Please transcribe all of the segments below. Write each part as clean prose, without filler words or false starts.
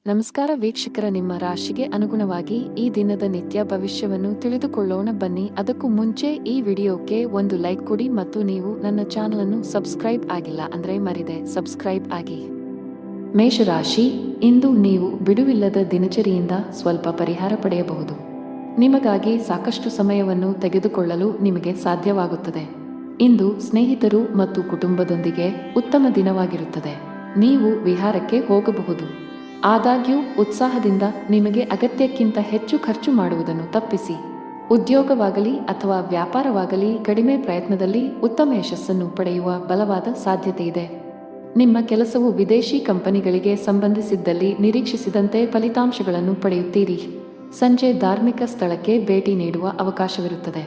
ನಮಸ್ಕಾರ ವೀಕ್ಷಕರ, ನಿಮ್ಮ ರಾಶಿಗೆ ಅನುಗುಣವಾಗಿ ಈ ದಿನದ ನಿತ್ಯ ಭವಿಷ್ಯವನ್ನು ತಿಳಿದುಕೊಳ್ಳೋಣ ಬನ್ನಿ. ಅದಕ್ಕೂ ಮುಂಚೆ ಈ ವಿಡಿಯೋಕ್ಕೆ ಒಂದು ಲೈಕ್ ಕೊಡಿ ಮತ್ತು ನೀವು ನನ್ನ ಚಾನಲ್ ಅನ್ನು ಸಬ್ಸ್ಕ್ರೈಬ್ ಆಗಿಲ್ಲ ಅಂದ್ರೆ ಮರಿದೆ ಸಬ್ಸ್ಕ್ರೈಬ್ ಆಗಿ. ಮೇಷರಾಶಿ, ಇಂದು ನೀವು ಬಿಡುವಿಲ್ಲದ ದಿನಚರಿಯಿಂದ ಸ್ವಲ್ಪ ಪರಿಹಾರ ಪಡೆಯಬಹುದು. ನಿಮಗಾಗಿ ಸಾಕಷ್ಟು ಸಮಯವನ್ನು ತೆಗೆದುಕೊಳ್ಳಲು ನಿಮಗೆ ಸಾಧ್ಯವಾಗುತ್ತದೆ. ಇಂದು ಸ್ನೇಹಿತರು ಮತ್ತು ಕುಟುಂಬದೊಂದಿಗೆ ಉತ್ತಮ ದಿನವಾಗಿರುತ್ತದೆ. ನೀವು ವಿಹಾರಕ್ಕೆ ಹೋಗಬಹುದು. ಆದಾಗ್ಯೂ ಉತ್ಸಾಹದಿಂದ ನಿಮಗೆ ಅಗತ್ಯಕ್ಕಿಂತ ಹೆಚ್ಚು ಖರ್ಚು ಮಾಡುವುದನ್ನು ತಪ್ಪಿಸಿ. ಉದ್ಯೋಗವಾಗಲಿ ಅಥವಾ ವ್ಯಾಪಾರವಾಗಲಿ ಕಡಿಮೆ ಪ್ರಯತ್ನದಲ್ಲಿ ಉತ್ತಮ ಯಶಸ್ಸನ್ನು ಪಡೆಯುವ ಬಲವಾದ ಸಾಧ್ಯತೆಯಿದೆ. ನಿಮ್ಮ ಕೆಲಸವು ವಿದೇಶಿ ಕಂಪನಿಗಳಿಗೆ ಸಂಬಂಧಿಸಿದ್ದಲ್ಲಿ ನಿರೀಕ್ಷಿಸಿದಂತೆ ಫಲಿತಾಂಶಗಳನ್ನು ಪಡೆಯುತ್ತೀರಿ. ಸಂಜೆ ಧಾರ್ಮಿಕ ಸ್ಥಳಕ್ಕೆ ಭೇಟಿ ನೀಡುವ ಅವಕಾಶವಿರುತ್ತದೆ.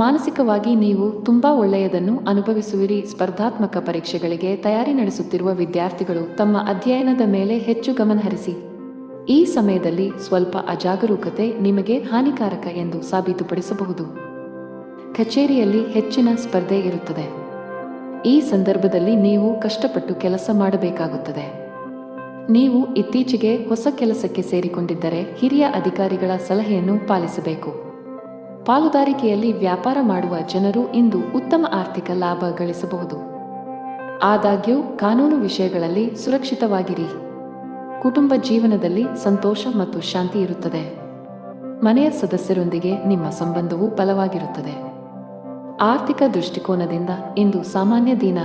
ಮಾನಸಿಕವಾಗಿ ನೀವು ತುಂಬಾ ಒಳ್ಳೆಯದನ್ನು ಅನುಭವಿಸುವಿರಿ. ಸ್ಪರ್ಧಾತ್ಮಕ ಪರೀಕ್ಷೆಗಳಿಗೆ ತಯಾರಿ ನಡೆಸುತ್ತಿರುವ ವಿದ್ಯಾರ್ಥಿಗಳು ತಮ್ಮ ಅಧ್ಯಯನದ ಮೇಲೆ ಹೆಚ್ಚು ಗಮನಹರಿಸಿ. ಈ ಸಮಯದಲ್ಲಿ ಸ್ವಲ್ಪ ಅಜಾಗರೂಕತೆ ನಿಮಗೆ ಹಾನಿಕಾರಕ ಎಂದು ಸಾಬೀತುಪಡಿಸಬಹುದು. ಕಚೇರಿಯಲ್ಲಿ ಹೆಚ್ಚಿನ ಸ್ಪರ್ಧೆ ಇರುತ್ತದೆ. ಈ ಸಂದರ್ಭದಲ್ಲಿ ನೀವು ಕಷ್ಟಪಟ್ಟು ಕೆಲಸ ಮಾಡಬೇಕಾಗುತ್ತದೆ. ನೀವು ಇತ್ತೀಚೆಗೆ ಹೊಸ ಕೆಲಸಕ್ಕೆ ಸೇರಿಕೊಂಡಿದ್ದರೆ ಹಿರಿಯ ಅಧಿಕಾರಿಗಳ ಸಲಹೆಯನ್ನು ಪಾಲಿಸಬೇಕು. ಪಾಲುದಾರಿಕೆಯಲ್ಲಿ ವ್ಯಾಪಾರ ಮಾಡುವ ಜನರು ಇಂದು ಉತ್ತಮ ಆರ್ಥಿಕ ಲಾಭ ಗಳಿಸಬಹುದು. ಆದಾಗ್ಯೂ ಕಾನೂನು ವಿಷಯಗಳಲ್ಲಿ ಸುರಕ್ಷಿತವಾಗಿರಿ. ಕುಟುಂಬ ಜೀವನದಲ್ಲಿ ಸಂತೋಷ ಮತ್ತು ಶಾಂತಿ ಇರುತ್ತದೆ. ಮನೆಯ ಸದಸ್ಯರೊಂದಿಗೆ ನಿಮ್ಮ ಸಂಬಂಧವು ಬಲವಾಗಿರುತ್ತದೆ. ಆರ್ಥಿಕ ದೃಷ್ಟಿಕೋನದಿಂದ ಇಂದು ಸಾಮಾನ್ಯ ದಿನ.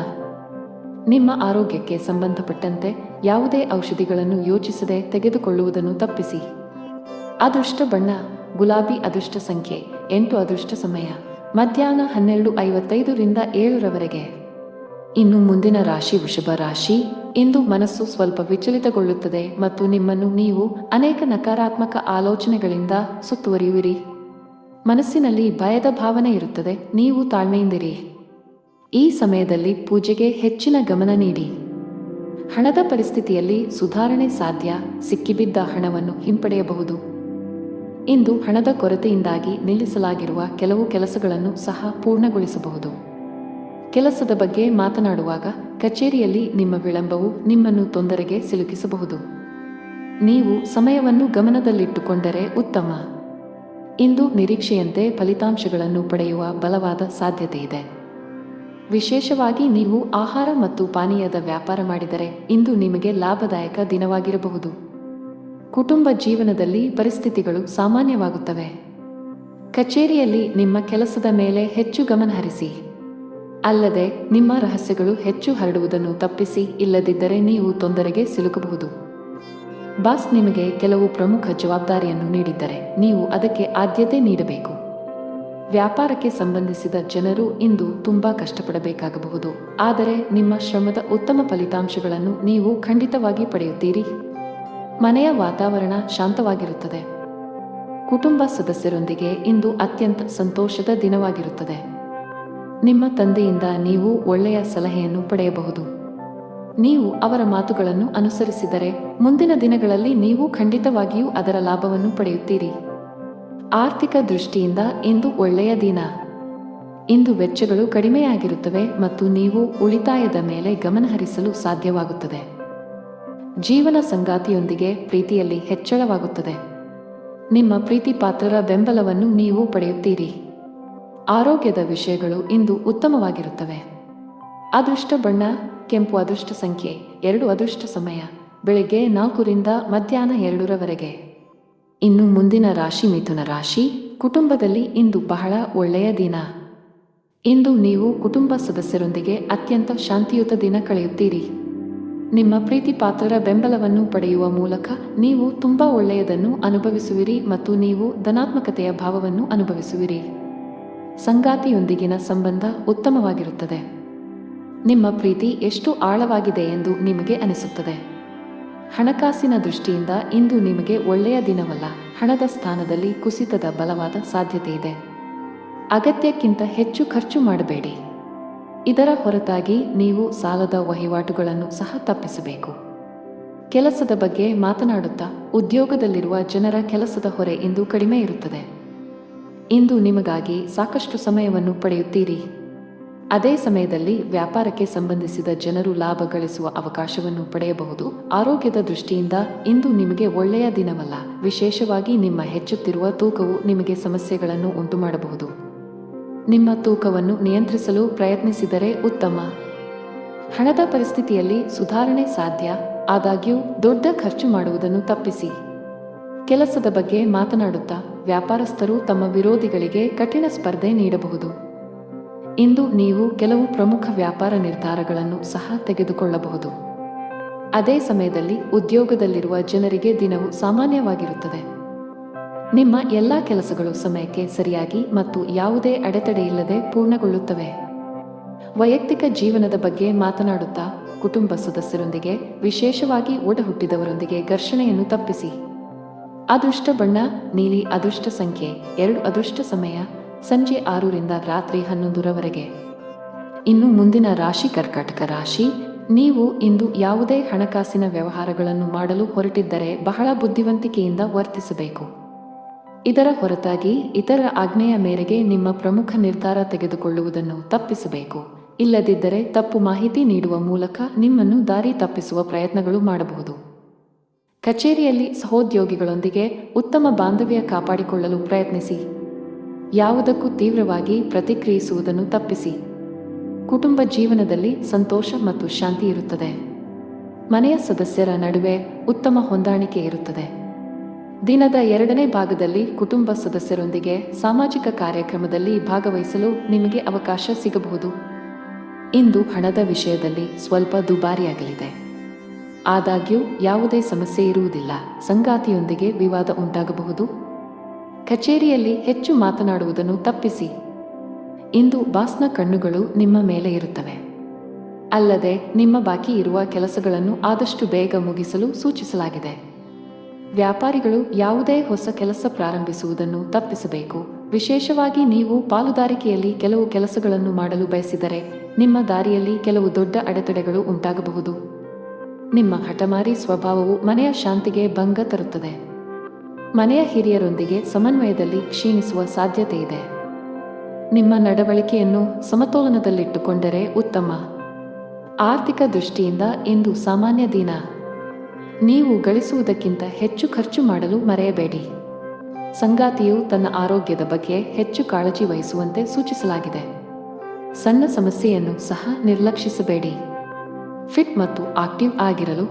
ನಿಮ್ಮ ಆರೋಗ್ಯಕ್ಕೆ ಸಂಬಂಧಪಟ್ಟಂತೆ ಯಾವುದೇ ಔಷಧಿಗಳನ್ನು ಯೋಚಿಸದೆ ತೆಗೆದುಕೊಳ್ಳುವುದನ್ನು ತಪ್ಪಿಸಿ. ಅದೃಷ್ಟ ಬಣ್ಣ ಗುಲಾಬಿ. ಅದೃಷ್ಟ ಸಂಖ್ಯೆ 8. ಅದೃಷ್ಟ ಸಮಯ ಮಧ್ಯಾಹ್ನ 12:55ರಿಂದ 7ರವರೆಗೆ. ಇನ್ನು ಮುಂದಿನ ರಾಶಿ ವೃಷಭ ರಾಶಿ. ಇಂದು ಮನಸ್ಸು ಸ್ವಲ್ಪ ವಿಚಲಿತಗೊಳ್ಳುತ್ತದೆ ಮತ್ತು ನಿಮ್ಮನ್ನು ನೀವು ಅನೇಕ ನಕಾರಾತ್ಮಕ ಆಲೋಚನೆಗಳಿಂದ ಸುತ್ತುವರಿಯುವಿರಿ. ಮನಸ್ಸಿನಲ್ಲಿ ಭಯದ ಭಾವನೆ ಇರುತ್ತದೆ. ನೀವು ತಾಳ್ಮೆಯಿಂದಿರಿ. ಈ ಸಮಯದಲ್ಲಿ ಪೂಜೆಗೆ ಹೆಚ್ಚಿನ ಗಮನ ನೀಡಿ. ಹಣದ ಪರಿಸ್ಥಿತಿಯಲ್ಲಿ ಸುಧಾರಣೆ ಸಾಧ್ಯ. ಸಿಕ್ಕಿಬಿದ್ದ ಹಣವನ್ನು ಹಿಂಪಡೆಯಬಹುದು. ಇಂದು ಹಣದ ಕೊರತೆಯಿಂದಾಗಿ ನಿಲ್ಲಿಸಲಾಗಿರುವ ಕೆಲವು ಕೆಲಸಗಳನ್ನು ಸಹ ಪೂರ್ಣಗೊಳಿಸಬಹುದು. ಕೆಲಸದ ಬಗ್ಗೆ ಮಾತನಾಡುವಾಗ ಕಚೇರಿಯಲ್ಲಿ ನಿಮ್ಮ ವಿಳಂಬವು ನಿಮ್ಮನ್ನು ತೊಂದರೆಗೆ ಸಿಲುಕಿಸಬಹುದು. ನೀವು ಸಮಯವನ್ನು ಗಮನದಲ್ಲಿಟ್ಟುಕೊಂಡರೆ ಉತ್ತಮ. ಇಂದು ನಿರೀಕ್ಷೆಯಂತೆ ಫಲಿತಾಂಶಗಳನ್ನು ಪಡೆಯುವ ಬಲವಾದ ಸಾಧ್ಯತೆಯಿದೆ. ವಿಶೇಷವಾಗಿ ನೀವು ಆಹಾರ ಮತ್ತು ಪಾನೀಯದ ವ್ಯಾಪಾರ ಮಾಡಿದರೆ ಇಂದು ನಿಮಗೆ ಲಾಭದಾಯಕ ದಿನವಾಗಿರಬಹುದು. ಕುಟುಂಬ ಜೀವನದಲ್ಲಿ ಪರಿಸ್ಥಿತಿಗಳು ಸಾಮಾನ್ಯವಾಗುತ್ತವೆ. ಕಚೇರಿಯಲ್ಲಿ ನಿಮ್ಮ ಕೆಲಸದ ಮೇಲೆ ಹೆಚ್ಚು ಗಮನಹರಿಸಿ. ಅಲ್ಲದೆ ನಿಮ್ಮ ರಹಸ್ಯಗಳು ಹೆಚ್ಚು ಹರಡುವುದನ್ನು ತಪ್ಪಿಸಿ. ಇಲ್ಲದಿದ್ದರೆ ನೀವು ತೊಂದರೆಗೆ ಸಿಲುಕಬಹುದು. ಬಾಸ್ ನಿಮಗೆ ಕೆಲವು ಪ್ರಮುಖ ಜವಾಬ್ದಾರಿಯನ್ನು ನೀಡಿದ್ದರೆ ನೀವು ಅದಕ್ಕೆ ಆದ್ಯತೆ ನೀಡಬೇಕು. ವ್ಯಾಪಾರಕ್ಕೆ ಸಂಬಂಧಿಸಿದ ಜನರು ಇಂದು ತುಂಬಾ ಕಷ್ಟಪಡಬೇಕಾಗಬಹುದು. ಆದರೆ ನಿಮ್ಮ ಶ್ರಮದ ಉತ್ತಮ ಫಲಿತಾಂಶಗಳನ್ನು ನೀವು ಖಂಡಿತವಾಗಿ ಪಡೆಯುತ್ತೀರಿ. ಮನೆಯ ವಾತಾವರಣ ಶಾಂತವಾಗಿರುತ್ತದೆ. ಕುಟುಂಬ ಸದಸ್ಯರೊಂದಿಗೆ ಇಂದು ಅತ್ಯಂತ ಸಂತೋಷದ ದಿನವಾಗಿರುತ್ತದೆ. ನಿಮ್ಮ ತಂದೆಯಿಂದ ನೀವು ಒಳ್ಳೆಯ ಸಲಹೆಯನ್ನು ಪಡೆಯಬಹುದು. ನೀವು ಅವರ ಮಾತುಗಳನ್ನು ಅನುಸರಿಸಿದರೆ ಮುಂದಿನ ದಿನಗಳಲ್ಲಿ ನೀವು ಖಂಡಿತವಾಗಿಯೂ ಅದರ ಲಾಭವನ್ನು ಪಡೆಯುತ್ತೀರಿ. ಆರ್ಥಿಕ ದೃಷ್ಟಿಯಿಂದ ಇಂದು ಒಳ್ಳೆಯ ದಿನ. ಇಂದು ವೆಚ್ಚಗಳು ಕಡಿಮೆಯಾಗಿರುತ್ತವೆ ಮತ್ತು ನೀವು ಉಳಿತಾಯದ ಮೇಲೆ ಗಮನಹರಿಸಲು ಸಾಧ್ಯವಾಗುತ್ತದೆ. ಜೀವನ ಸಂಗಾತಿಯೊಂದಿಗೆ ಪ್ರೀತಿಯಲ್ಲಿ ಹೆಚ್ಚಳವಾಗುತ್ತದೆ. ನಿಮ್ಮ ಪ್ರೀತಿ ಪಾತ್ರರ ಬೆಂಬಲವನ್ನು ನೀವು ಪಡೆಯುತ್ತೀರಿ. ಆರೋಗ್ಯದ ವಿಷಯಗಳು ಇಂದು ಉತ್ತಮವಾಗಿರುತ್ತವೆ. ಅದೃಷ್ಟ ಬಣ್ಣ ಕೆಂಪು. ಅದೃಷ್ಟ ಸಂಖ್ಯೆ 2. ಅದೃಷ್ಟ ಸಮಯ ಬೆಳಿಗ್ಗೆ 4ರಿಂದ ಮಧ್ಯಾಹ್ನ 2ರವರೆಗೆ. ಇನ್ನು ಮುಂದಿನ ರಾಶಿ ಮಿಥುನ ರಾಶಿ. ಕುಟುಂಬದಲ್ಲಿ ಇಂದು ಬಹಳ ಒಳ್ಳೆಯ ದಿನ. ಇಂದು ನೀವು ಕುಟುಂಬ ಸದಸ್ಯರೊಂದಿಗೆ ಅತ್ಯಂತ ಶಾಂತಿಯುತ ದಿನ ಕಳೆಯುತ್ತೀರಿ. ನಿಮ್ಮ ಪ್ರೀತಿ ಪಾತ್ರರ ಬೆಂಬಲವನ್ನು ಪಡೆಯುವ ಮೂಲಕ ನೀವು ತುಂಬಾ ಒಳ್ಳೆಯದನ್ನು ಅನುಭವಿಸುವಿರಿ ಮತ್ತು ನೀವು ಧನಾತ್ಮಕತೆಯ ಭಾವವನ್ನು ಅನುಭವಿಸುವಿರಿ. ಸಂಗಾತಿಯೊಂದಿಗಿನ ಸಂಬಂಧ ಉತ್ತಮವಾಗಿರುತ್ತದೆ. ನಿಮ್ಮ ಪ್ರೀತಿ ಎಷ್ಟು ಆಳವಾಗಿದೆ ಎಂದು ನಿಮಗೆ ಅನಿಸುತ್ತದೆ. ಹಣಕಾಸಿನ ದೃಷ್ಟಿಯಿಂದ ಇಂದು ನಿಮಗೆ ಒಳ್ಳೆಯ ದಿನವಲ್ಲ. ಹಣದ ಸ್ಥಾನದಲ್ಲಿ ಕುಸಿತದ ಬಲವಾದ ಸಾಧ್ಯತೆಯಿದೆ. ಅಗತ್ಯಕ್ಕಿಂತ ಹೆಚ್ಚು ಖರ್ಚು ಮಾಡಬೇಡಿ. ಇದರ ಹೊರತಾಗಿ ನೀವು ಸಾಲದ ವಹಿವಾಟುಗಳನ್ನು ಸಹ ತಪ್ಪಿಸಬೇಕು. ಕೆಲಸದ ಬಗ್ಗೆ ಮಾತನಾಡುತ್ತಾ ಉದ್ಯೋಗದಲ್ಲಿರುವ ಜನರ ಕೆಲಸದ ಹೊರೆ ಇಂದು ಕಡಿಮೆ ಇರುತ್ತದೆ. ಇಂದು ನಿಮಗಾಗಿ ಸಾಕಷ್ಟು ಸಮಯವನ್ನು ಪಡೆಯುತ್ತೀರಿ. ಅದೇ ಸಮಯದಲ್ಲಿ ವ್ಯಾಪಾರಕ್ಕೆ ಸಂಬಂಧಿಸಿದ ಜನರು ಲಾಭ ಗಳಿಸುವ ಅವಕಾಶವನ್ನು ಪಡೆಯಬಹುದು. ಆರೋಗ್ಯದ ದೃಷ್ಟಿಯಿಂದ ಇಂದು ನಿಮಗೆ ಒಳ್ಳೆಯ ದಿನವಲ್ಲ. ವಿಶೇಷವಾಗಿ ನಿಮ್ಮ ಹೆಚ್ಚುತ್ತಿರುವ ತೂಕವು ನಿಮಗೆ ಸಮಸ್ಯೆಗಳನ್ನು ಉಂಟುಮಾಡಬಹುದು. ನಿಮ್ಮ ತೂಕವನ್ನು ನಿಯಂತ್ರಿಸಲು ಪ್ರಯತ್ನಿಸಿದರೆ ಉತ್ತಮ. ಹಣದ ಪರಿಸ್ಥಿತಿಯಲ್ಲಿ ಸುಧಾರಣೆ ಸಾಧ್ಯ. ಆದಾಗ್ಯೂ ದೊಡ್ಡ ಖರ್ಚು ಮಾಡುವುದನ್ನು ತಪ್ಪಿಸಿ. ಕೆಲಸದ ಬಗ್ಗೆ ಮಾತನಾಡುತ್ತಾ ವ್ಯಾಪಾರಸ್ಥರು ತಮ್ಮ ವಿರೋಧಿಗಳಿಗೆ ಕಠಿಣ ಸ್ಪರ್ಧೆ ನೀಡಬಹುದು. ಇಂದು ನೀವು ಕೆಲವು ಪ್ರಮುಖ ವ್ಯಾಪಾರ ನಿರ್ಧಾರಗಳನ್ನು ಸಹ ತೆಗೆದುಕೊಳ್ಳಬಹುದು. ಅದೇ ಸಮಯದಲ್ಲಿ ಉದ್ಯೋಗದಲ್ಲಿರುವ ಜನರಿಗೆ ದಿನವು ಸಾಮಾನ್ಯವಾಗಿರುತ್ತದೆ. ನಿಮ್ಮ ಎಲ್ಲ ಕೆಲಸಗಳು ಸಮಯಕ್ಕೆ ಸರಿಯಾಗಿ ಮತ್ತು ಯಾವುದೇ ಅಡೆತಡೆಯಿಲ್ಲದೆ ಪೂರ್ಣಗೊಳ್ಳುತ್ತವೆ. ವೈಯಕ್ತಿಕ ಜೀವನದ ಬಗ್ಗೆ ಮಾತನಾಡುತ್ತಾ ಕುಟುಂಬ ಸದಸ್ಯರೊಂದಿಗೆ, ವಿಶೇಷವಾಗಿ ಒಡಹುಟ್ಟಿದವರೊಂದಿಗೆ ಘರ್ಷಣೆಯನ್ನು ತಪ್ಪಿಸಿ. ಅದೃಷ್ಟ ಬಣ್ಣ ನೀಲಿ. ಅದೃಷ್ಟ ಸಂಖ್ಯೆ 2. ಅದೃಷ್ಟ ಸಮಯ ಸಂಜೆ 6 ರಿಂದ ರಾತ್ರಿ 11ರವರೆಗೆ. ಇನ್ನು ಮುಂದಿನ ರಾಶಿ ಕರ್ಕಾಟಕ ರಾಶಿ. ನೀವು ಇಂದು ಯಾವುದೇ ಹಣಕಾಸಿನ ವ್ಯವಹಾರಗಳನ್ನು ಮಾಡಲು ಹೊರಟಿದ್ದರೆ ಬಹಳ ಬುದ್ಧಿವಂತಿಕೆಯಿಂದ ವರ್ತಿಸಬೇಕು. ಇದರ ಹೊರತಾಗಿ ಇತರ ಆಜ್ಞೆಯ ಮೇರೆಗೆ ನಿಮ್ಮ ಪ್ರಮುಖ ನಿರ್ಧಾರ ತೆಗೆದುಕೊಳ್ಳುವುದನ್ನು ತಪ್ಪಿಸಬೇಕು. ಇಲ್ಲದಿದ್ದರೆ ತಪ್ಪು ಮಾಹಿತಿ ನೀಡುವ ಮೂಲಕ ನಿಮ್ಮನ್ನು ದಾರಿ ತಪ್ಪಿಸುವ ಪ್ರಯತ್ನಗಳು ಮಾಡಬಹುದು. ಕಚೇರಿಯಲ್ಲಿ ಸಹೋದ್ಯೋಗಿಗಳೊಂದಿಗೆ ಉತ್ತಮ ಬಾಂಧವ್ಯ ಕಾಪಾಡಿಕೊಳ್ಳಲು ಪ್ರಯತ್ನಿಸಿ. ಯಾವುದಕ್ಕೂ ತೀವ್ರವಾಗಿ ಪ್ರತಿಕ್ರಿಯಿಸುವುದನ್ನು ತಪ್ಪಿಸಿ. ಕುಟುಂಬ ಜೀವನದಲ್ಲಿ ಸಂತೋಷ ಮತ್ತು ಶಾಂತಿ ಇರುತ್ತದೆ. ಮನೆಯ ಸದಸ್ಯರ ನಡುವೆ ಉತ್ತಮ ಹೊಂದಾಣಿಕೆ ಇರುತ್ತದೆ. ದಿನದ 2ನೇ ಭಾಗದಲ್ಲಿ ಕುಟುಂಬ ಸದಸ್ಯರೊಂದಿಗೆ ಸಾಮಾಜಿಕ ಕಾರ್ಯಕ್ರಮದಲ್ಲಿ ಭಾಗವಹಿಸಲು ನಿಮಗೆ ಅವಕಾಶ ಸಿಗಬಹುದು. ಇಂದು ಹಣದ ವಿಷಯದಲ್ಲಿ ಸ್ವಲ್ಪ ದುಬಾರಿಯಾಗಲಿದೆ. ಆದಾಗ್ಯೂ ಯಾವುದೇ ಸಮಸ್ಯೆ ಇರುವುದಿಲ್ಲ. ಸಂಗಾತಿಯೊಂದಿಗೆ ವಿವಾದ ಉಂಟಾಗಬಹುದು. ಕಚೇರಿಯಲ್ಲಿ ಹೆಚ್ಚು ಮಾತನಾಡುವುದನ್ನು ತಪ್ಪಿಸಿ. ಇಂದು ಬಾಸ್ನ ಕಣ್ಣುಗಳು ನಿಮ್ಮ ಮೇಲೆ ಇರುತ್ತವೆ. ಅಲ್ಲದೆ ನಿಮ್ಮ ಬಾಕಿ ಇರುವ ಕೆಲಸಗಳನ್ನು ಆದಷ್ಟು ಬೇಗ ಮುಗಿಸಲು ಸೂಚಿಸಲಾಗಿದೆ. ವ್ಯಾಪಾರಿಗಳು ಯಾವುದೇ ಹೊಸ ಕೆಲಸ ಪ್ರಾರಂಭಿಸುವುದನ್ನು ತಪ್ಪಿಸಬೇಕು. ವಿಶೇಷವಾಗಿ ನೀವು ಪಾಲುದಾರಿಕೆಯಲ್ಲಿ ಕೆಲವು ಕೆಲಸಗಳನ್ನು ಮಾಡಲು ಬಯಸಿದರೆ ನಿಮ್ಮ ದಾರಿಯಲ್ಲಿ ಕೆಲವು ದೊಡ್ಡ ಅಡೆತಡೆಗಳು ಉಂಟಾಗಬಹುದು. ನಿಮ್ಮ ಹಠಮಾರಿ ಸ್ವಭಾವವು ಮನೆಯ ಶಾಂತಿಗೆ ಭಂಗ ತರುತ್ತದೆ. ಮನೆಯ ಹಿರಿಯರೊಂದಿಗೆ ಸಮನ್ವಯದಲ್ಲಿ ಕ್ಷೀಣಿಸುವ ಸಾಧ್ಯತೆ ಇದೆ. ನಿಮ್ಮ ನಡವಳಿಕೆಯನ್ನು ಸಮತೋಲನದಲ್ಲಿಟ್ಟುಕೊಂಡರೆ ಉತ್ತಮ. ಆರ್ಥಿಕ ದೃಷ್ಟಿಯಿಂದ ಇಂದು ಸಾಮಾನ್ಯ ದಿನ. ನೀವು ಗಳಿಸುವುದಕ್ಕಿಂತ ಹೆಚ್ಚು ಖರ್ಚು ಮಾಡಲು ಮರೆಯಬೇಡಿ. ಸಂಗಾತಿಯು ತನ್ನ ಆರೋಗ್ಯದ ಬಗ್ಗೆ ಹೆಚ್ಚು ಕಾಳಜಿ ವಹಿಸುವಂತೆ ಸೂಚಿಸಲಾಗಿದೆ. ಸಣ್ಣ ಸಮಸ್ಯೆಯನ್ನು ಸಹ ನಿರ್ಲಕ್ಷಿಸಬೇಡಿ. ಫಿಟ್ ಮತ್ತು ಆಕ್ಟಿವ್ ಆಗಿರಲು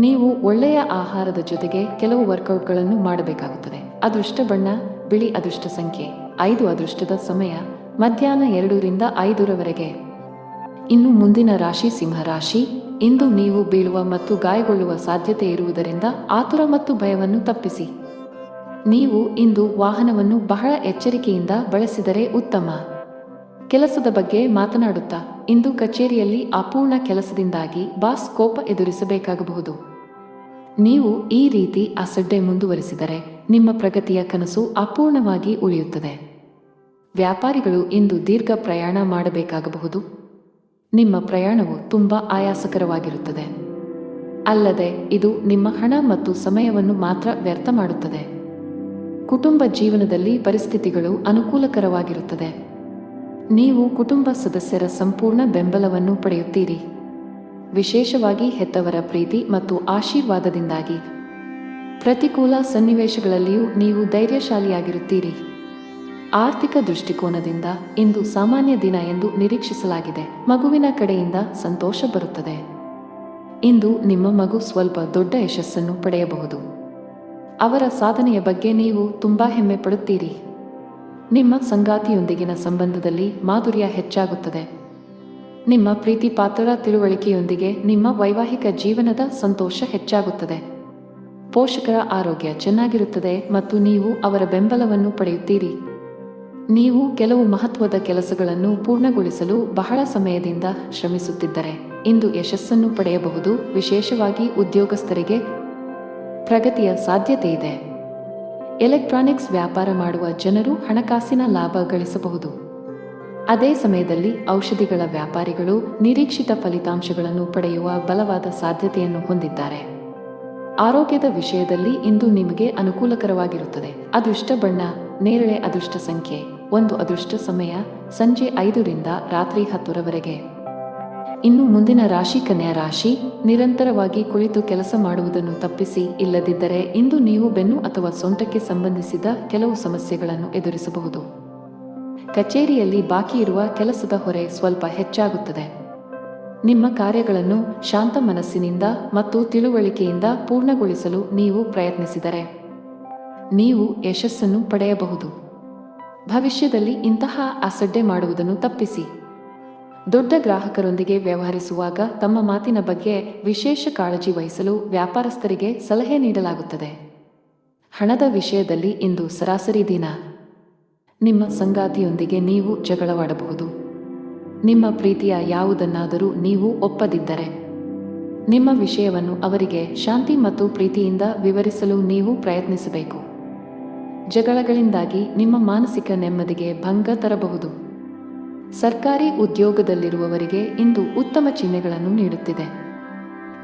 ನೀವು ಒಳ್ಳೆಯ ಆಹಾರದ ಜೊತೆಗೆ ಕೆಲವು ವರ್ಕೌಟ್ಗಳನ್ನು ಮಾಡಬೇಕಾಗುತ್ತದೆ. ಅದೃಷ್ಟ ಬಣ್ಣ ಬಿಳಿ. ಅದೃಷ್ಟ ಸಂಖ್ಯೆ 5. ಅದೃಷ್ಟದ ಸಮಯ ಮಧ್ಯಾಹ್ನ 2 ರಿಂದ 5ರವರೆಗೆ. ಇನ್ನು ಮುಂದಿನ ರಾಶಿ ಸಿಂಹ ರಾಶಿ. ಇಂದು ನೀವು ಬೀಳುವ ಮತ್ತು ಗಾಯಗೊಳ್ಳುವ ಸಾಧ್ಯತೆ ಇರುವುದರಿಂದ ಆತುರ ಮತ್ತು ಭಯವನ್ನು ತಪ್ಪಿಸಿ. ನೀವು ಇಂದು ವಾಹನವನ್ನು ಬಹಳ ಎಚ್ಚರಿಕೆಯಿಂದ ಬಳಸಿದರೆ ಉತ್ತಮ. ಕೆಲಸದ ಬಗ್ಗೆ ಮಾತನಾಡುತ್ತಾ ಇಂದು ಕಚೇರಿಯಲ್ಲಿ ಅಪೂರ್ಣ ಕೆಲಸದಿಂದಾಗಿ ಬಾಸ್ ಕೋಪ ಎದುರಿಸಬೇಕಾಗಬಹುದು. ನೀವು ಈ ರೀತಿ ಅಸಡ್ಡೆ ಮುಂದುವರಿಸಿದರೆ ನಿಮ್ಮ ಪ್ರಗತಿಯ ಕನಸು ಅಪೂರ್ಣವಾಗಿ ಉಳಿಯುತ್ತದೆ. ವ್ಯಾಪಾರಿಗಳು ಇಂದು ದೀರ್ಘ ಪ್ರಯಾಣ ಮಾಡಬೇಕಾಗಬಹುದು. ನಿಮ್ಮ ಪ್ರಯಾಣವು ತುಂಬಾ ಆಯಾಸಕರವಾಗಿರುತ್ತದೆ. ಅಲ್ಲದೆ ಇದು ನಿಮ್ಮ ಹಣ ಮತ್ತು ಸಮಯವನ್ನು ಮಾತ್ರ ವ್ಯರ್ಥ ಮಾಡುತ್ತದೆ. ಕುಟುಂಬ ಜೀವನದಲ್ಲಿ ಪರಿಸ್ಥಿತಿಗಳು ಅನುಕೂಲಕರವಾಗಿರುತ್ತದೆ. ನೀವು ಕುಟುಂಬ ಸದಸ್ಯರ ಸಂಪೂರ್ಣ ಬೆಂಬಲವನ್ನು ಪಡೆಯುತ್ತೀರಿ. ವಿಶೇಷವಾಗಿ ಹೆತ್ತವರ ಪ್ರೀತಿ ಮತ್ತು ಆಶೀರ್ವಾದದಿಂದಾಗಿ. ಪ್ರತಿಕೂಲ ಸನ್ನಿವೇಶಗಳಲ್ಲಿಯೂ ನೀವು ಧೈರ್ಯಶಾಲಿಯಾಗಿರುತ್ತೀರಿ. ಆರ್ಥಿಕ ದೃಷ್ಟಿಕೋನದಿಂದ ಇಂದು ಸಾಮಾನ್ಯ ದಿನ ಎಂದು ನಿರೀಕ್ಷಿಸಲಾಗಿದೆ. ಮಗುವಿನ ಕಡೆಯಿಂದ ಸಂತೋಷ ಬರುತ್ತದೆ. ಇಂದು ನಿಮ್ಮ ಮಗು ಸ್ವಲ್ಪ ದೊಡ್ಡ ಯಶಸ್ಸನ್ನು ಪಡೆಯಬಹುದು. ಅವರ ಸಾಧನೆಯ ಬಗ್ಗೆ ನೀವು ತುಂಬಾ ಹೆಮ್ಮೆ ಪಡುತ್ತೀರಿ. ನಿಮ್ಮ ಸಂಗಾತಿಯೊಂದಿಗಿನ ಸಂಬಂಧದಲ್ಲಿ ಮಾಧುರ್ಯ ಹೆಚ್ಚಾಗುತ್ತದೆ. ನಿಮ್ಮ ಪ್ರೀತಿ ಪಾತ್ರರ ತಿಳುವಳಿಕೆಯೊಂದಿಗೆ ನಿಮ್ಮ ವೈವಾಹಿಕ ಜೀವನದ ಸಂತೋಷ ಹೆಚ್ಚಾಗುತ್ತದೆ. ಪೋಷಕರ ಆರೋಗ್ಯ ಚೆನ್ನಾಗಿರುತ್ತದೆ ಮತ್ತು ನೀವು ಅವರ ಬೆಂಬಲವನ್ನು ಪಡೆಯುತ್ತೀರಿ. ನೀವು ಕೆಲವು ಮಹತ್ವದ ಕೆಲಸಗಳನ್ನು ಪೂರ್ಣಗೊಳಿಸಲು ಬಹಳ ಸಮಯದಿಂದ ಶ್ರಮಿಸುತ್ತಿದ್ದರೆ ಇಂದು ಯಶಸ್ಸನ್ನು ಪಡೆಯಬಹುದು. ವಿಶೇಷವಾಗಿ ಉದ್ಯೋಗಸ್ಥರಿಗೆ ಪ್ರಗತಿಯ ಸಾಧ್ಯತೆ ಇದೆ. ಎಲೆಕ್ಟ್ರಾನಿಕ್ಸ್ ವ್ಯಾಪಾರ ಮಾಡುವ ಜನರು ಹಣಕಾಸಿನ ಲಾಭ ಗಳಿಸಬಹುದು. ಅದೇ ಸಮಯದಲ್ಲಿ ಔಷಧಿಗಳ ವ್ಯಾಪಾರಿಗಳು ನಿರೀಕ್ಷಿತ ಫಲಿತಾಂಶಗಳನ್ನು ಪಡೆಯುವ ಬಲವಾದ ಸಾಧ್ಯತೆಯನ್ನು ಹೊಂದಿದ್ದಾರೆ. ಆರೋಗ್ಯದ ವಿಷಯದಲ್ಲಿ ಇಂದು ನಿಮಗೆ ಅನುಕೂಲಕರವಾಗಿರುತ್ತದೆ. ಅದೃಷ್ಟ ಬಣ್ಣ ನೇರಳೆ. ಅದೃಷ್ಟ ಸಂಖ್ಯೆ 1. ಅದೃಷ್ಟ ಸಮಯ ಸಂಜೆ 5ರಿಂದ ರಾತ್ರಿ 10ರವರೆಗೆ. ಇನ್ನು ಮುಂದಿನ ರಾಶಿ ಕನ್ಯಾ ರಾಶಿ. ನಿರಂತರವಾಗಿ ಕುಳಿತು ಕೆಲಸ ಮಾಡುವುದನ್ನು ತಪ್ಪಿಸಿ, ಇಲ್ಲದಿದ್ದರೆ ಇಂದು ನೀವು ಬೆನ್ನು ಅಥವಾ ಸೊಂಟಕ್ಕೆ ಸಂಬಂಧಿಸಿದ ಕೆಲವು ಸಮಸ್ಯೆಗಳನ್ನು ಎದುರಿಸಬಹುದು. ಕಚೇರಿಯಲ್ಲಿ ಬಾಕಿ ಇರುವ ಕೆಲಸದ ಹೊರೆ ಸ್ವಲ್ಪ ಹೆಚ್ಚಾಗುತ್ತದೆ. ನಿಮ್ಮ ಕಾರ್ಯಗಳನ್ನು ಶಾಂತ ಮನಸ್ಸಿನಿಂದ ಮತ್ತು ತಿಳುವಳಿಕೆಯಿಂದ ಪೂರ್ಣಗೊಳಿಸಲು ನೀವು ಪ್ರಯತ್ನಿಸಿದರೆ ನೀವು ಯಶಸ್ಸನ್ನು ಪಡೆಯಬಹುದು. ಭವಿಷ್ಯದಲ್ಲಿ ಇಂತಹ ಅಸಡ್ಡೆ ಮಾಡುವುದನ್ನು ತಪ್ಪಿಸಿ. ದೊಡ್ಡ ಗ್ರಾಹಕರೊಂದಿಗೆ ವ್ಯವಹರಿಸುವಾಗ ತಮ್ಮ ಮಾತಿನ ಬಗ್ಗೆ ವಿಶೇಷ ಕಾಳಜಿ ವಹಿಸಲು ವ್ಯಾಪಾರಸ್ಥರಿಗೆ ಸಲಹೆ ನೀಡಲಾಗುತ್ತದೆ. ಹಣದ ವಿಷಯದಲ್ಲಿ ಇಂದು ಸರಾಸರಿ ದಿನ. ನಿಮ್ಮ ಸಂಗಾತಿಯೊಂದಿಗೆ ನೀವು ಜಗಳವಾಡಬಹುದು. ನಿಮ್ಮ ಪ್ರೀತಿಯ ಯಾವುದನ್ನಾದರೂ ನೀವು ಒಪ್ಪದಿದ್ದರೆ ನಿಮ್ಮ ವಿಷಯವನ್ನು ಅವರಿಗೆ ಶಾಂತಿ ಮತ್ತು ಪ್ರೀತಿಯಿಂದ ವಿವರಿಸಲು ನೀವು ಪ್ರಯತ್ನಿಸಬೇಕು. ಜಗಳಗಳಿಂದಾಗಿ ನಿಮ್ಮ ಮಾನಸಿಕ ನೆಮ್ಮದಿಗೆ ಭಂಗ ತರಬಹುದು. ಸರ್ಕಾರಿ ಉದ್ಯೋಗದಲ್ಲಿರುವವರಿಗೆ ಇಂದು ಉತ್ತಮ ಚಿಹ್ನೆಗಳನ್ನು ನೀಡುತ್ತಿದೆ.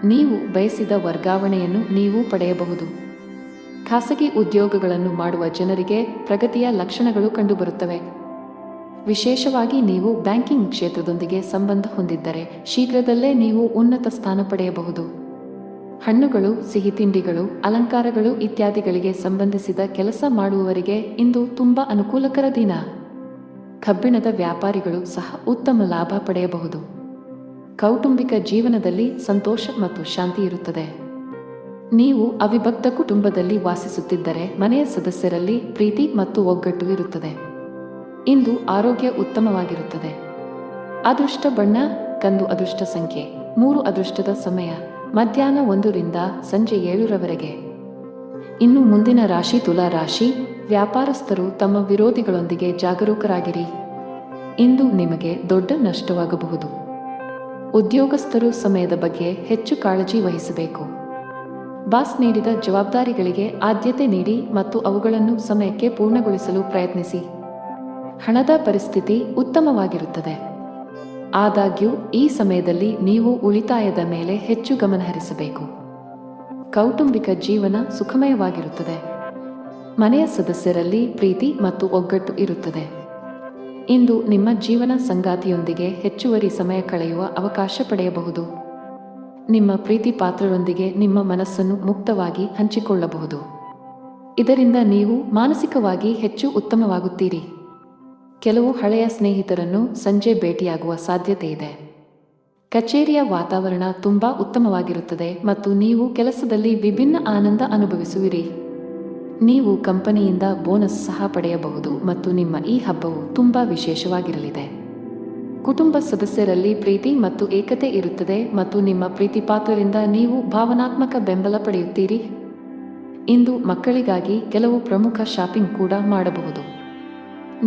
ನೀವು ಬಯಸಿದ ವರ್ಗಾವಣೆಯನ್ನು ನೀವು ಪಡೆಯಬಹುದು. ಖಾಸಗಿ ಉದ್ಯೋಗಗಳನ್ನು ಮಾಡುವ ಜನರಿಗೆ ಪ್ರಗತಿಯ ಲಕ್ಷಣಗಳು ಕಂಡುಬರುತ್ತವೆ. ವಿಶೇಷವಾಗಿ ನೀವು ಬ್ಯಾಂಕಿಂಗ್ ಕ್ಷೇತ್ರದೊಂದಿಗೆ ಸಂಬಂಧ ಹೊಂದಿದ್ದರೆ ಶೀಘ್ರದಲ್ಲೇ ನೀವು ಉನ್ನತ ಸ್ಥಾನ ಪಡೆಯಬಹುದು. ಹಣ್ಣುಗಳು, ಸಿಹಿ ತಿಂಡಿಗಳು, ಅಲಂಕಾರಗಳು ಇತ್ಯಾದಿಗಳಿಗೆ ಸಂಬಂಧಿಸಿದ ಕೆಲಸ ಮಾಡುವವರಿಗೆ ಇಂದು ತುಂಬಾ ಅನುಕೂಲಕರ ದಿನ. ಕಬ್ಬಿಣದ ವ್ಯಾಪಾರಿಗಳು ಸಹ ಉತ್ತಮ ಲಾಭ ಪಡೆಯಬಹುದು. ಕೌಟುಂಬಿಕ ಜೀವನದಲ್ಲಿ ಸಂತೋಷ ಮತ್ತು ಶಾಂತಿ ಇರುತ್ತದೆ. ನೀವು ಅವಿಭಕ್ತ ಕುಟುಂಬದಲ್ಲಿ ವಾಸಿಸುತ್ತಿದ್ದರೆ ಮನೆಯ ಸದಸ್ಯರಲ್ಲಿ ಪ್ರೀತಿ ಮತ್ತು ಒಗ್ಗಟ್ಟು ಇರುತ್ತದೆ. ಇಂದು ಆರೋಗ್ಯ ಉತ್ತಮವಾಗಿರುತ್ತದೆ. ಅದೃಷ್ಟ ಬಣ್ಣ ಕಂದು. ಅದೃಷ್ಟ ಸಂಖ್ಯೆ 3. ಅದೃಷ್ಟದ ಸಮಯ ಮಧ್ಯಾಹ್ನ 1ರಿಂದ ಸಂಜೆ 7ರವರೆಗೆ. ಇನ್ನು ಮುಂದಿನ ರಾಶಿ ತುಲಾ ರಾಶಿ. ವ್ಯಾಪಾರಸ್ಥರು ತಮ್ಮ ವಿರೋಧಿಗಳೊಂದಿಗೆ ಜಾಗರೂಕರಾಗಿರಿ. ಇಂದು ನಿಮಗೆ ದೊಡ್ಡ ನಷ್ಟವಾಗಬಹುದು. ಉದ್ಯೋಗಸ್ಥರು ಸಮಯದ ಬಗ್ಗೆ ಹೆಚ್ಚು ಕಾಳಜಿ ವಹಿಸಬೇಕು. ಬಾಸ್ ನೀಡಿದ ಜವಾಬ್ದಾರಿಗಳಿಗೆ ಆದ್ಯತೆ ನೀಡಿ ಮತ್ತು ಅವುಗಳನ್ನು ಸಮಯಕ್ಕೆ ಪೂರ್ಣಗೊಳಿಸಲು ಪ್ರಯತ್ನಿಸಿ. ಹಣದ ಪರಿಸ್ಥಿತಿ ಉತ್ತಮವಾಗಿರುತ್ತದೆ. ಆದಾಗ್ಯೂ ಈ ಸಮಯದಲ್ಲಿ ನೀವು ಉಳಿತಾಯದ ಮೇಲೆ ಹೆಚ್ಚು ಗಮನಹರಿಸಬೇಕು. ಕೌಟುಂಬಿಕ ಜೀವನ ಸುಖಮಯವಾಗಿರುತ್ತದೆ. ಮನೆಯ ಸದಸ್ಯರಲ್ಲಿ ಪ್ರೀತಿ ಮತ್ತು ಒಗ್ಗಟ್ಟು ಇರುತ್ತದೆ. ಇಂದು ನಿಮ್ಮ ಜೀವನ ಸಂಗಾತಿಯೊಂದಿಗೆ ಹೆಚ್ಚುವರಿ ಸಮಯ ಕಳೆಯುವ ಅವಕಾಶ ಪಡೆಯಬಹುದು. ನಿಮ್ಮ ಪ್ರೀತಿ ಪಾತ್ರರೊಂದಿಗೆ ನಿಮ್ಮ ಮನಸ್ಸನ್ನು ಮುಕ್ತವಾಗಿ ಹಂಚಿಕೊಳ್ಳಬಹುದು. ಇದರಿಂದ ನೀವು ಮಾನಸಿಕವಾಗಿ ಹೆಚ್ಚು ಉತ್ತಮವಾಗುತ್ತೀರಿ. ಕೆಲವು ಹಳೆಯ ಸ್ನೇಹಿತರನ್ನು ಸಂಜೆ ಭೇಟಿಯಾಗುವ ಸಾಧ್ಯತೆ ಇದೆ. ಕಚೇರಿಯ ವಾತಾವರಣ ತುಂಬಾ ಉತ್ತಮವಾಗಿರುತ್ತದೆ ಮತ್ತು ನೀವು ಕೆಲಸದಲ್ಲಿ ವಿಭಿನ್ನ ಆನಂದ ಅನುಭವಿಸುವಿರಿ. ನೀವು ಕಂಪನಿಯಿಂದ ಬೋನಸ್ ಸಹ ಪಡೆಯಬಹುದು ಮತ್ತು ನಿಮ್ಮ ಈ ಹಬ್ಬವು ತುಂಬಾ ವಿಶೇಷವಾಗಿರಲಿದೆ. ಕುಟುಂಬ ಸದಸ್ಯರಲ್ಲಿ ಪ್ರೀತಿ ಮತ್ತು ಏಕತೆ ಇರುತ್ತದೆ ಮತ್ತು ನಿಮ್ಮ ಪ್ರೀತಿ ಪಾತ್ರರಿಂದ ನೀವು ಭಾವನಾತ್ಮಕ ಬೆಂಬಲ ಪಡೆಯುತ್ತೀರಿ. ಇಂದು ಮಕ್ಕಳಿಗಾಗಿ ಕೆಲವು ಪ್ರಮುಖ ಶಾಪಿಂಗ್ ಕೂಡ ಮಾಡಬಹುದು.